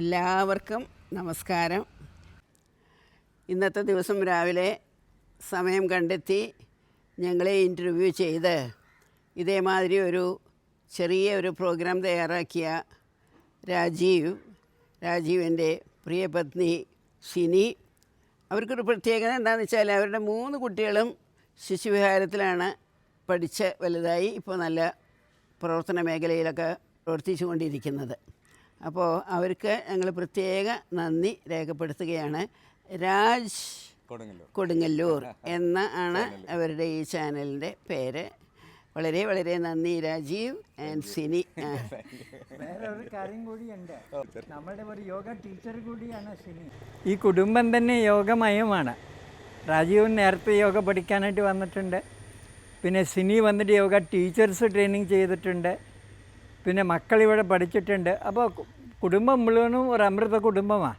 എല്ലാവർക്കും നമസ്കാരം. ഇന്നത്തെ ദിവസം രാവിലെ സമയം കണ്ടെത്തി ഞങ്ങളെ ഇൻ്റർവ്യൂ ചെയ്ത് ഇതേമാതിരി ഒരു ചെറിയ ഒരു പ്രോഗ്രാം തയ്യാറാക്കിയ രാജീവിൻ്റെ പ്രിയപത്നി ഷിനി, അവർക്കൊരു പ്രത്യേകത എന്താണെന്ന് വെച്ചാൽ അവരുടെ 3 കുട്ടികളും ശിശുവിഹാരത്തിലാണ് പഠിച്ച് വലുതായി ഇപ്പോൾ നല്ല പ്രവർത്തന മേഖലയിലൊക്കെ പ്രവർത്തിച്ചു കൊണ്ടിരിക്കുന്നത്. അപ്പോൾ അവർക്ക് ഞങ്ങൾ പ്രത്യേക നന്ദി രേഖപ്പെടുത്തുകയാണ്. രാജ് കൊടുങ്ങല്ലൂർ ആണ് അവരുടെ ഈ ചാനലിൻ്റെ പേര്. വളരെ വളരെ നന്ദി രാജീവ് ആൻഡ് സിനി. വേറെ ഒരു കാര്യം കൂടിയുണ്ട്, നമ്മുടെ ഒരു യോഗ ടീച്ചർ കൂടിയാണ് സിനി. ഈ കുടുംബം തന്നെ യോഗമയമാണ്. രാജീവ് നേരത്തെ യോഗ പഠിക്കാനായിട്ട് വന്നിട്ടുണ്ട്. പിന്നെ സിനി വന്നിട്ട് യോഗ ടീച്ചേഴ്സ് ട്രെയിനിങ് ചെയ്തിട്ടുണ്ട്. പിന്നെ മക്കളിവിടെ പഠിച്ചിട്ടുണ്ട്. അപ്പോൾ കുടുംബം മുഴുവനും ഒരു അമൃത കുടുംബമാണ്.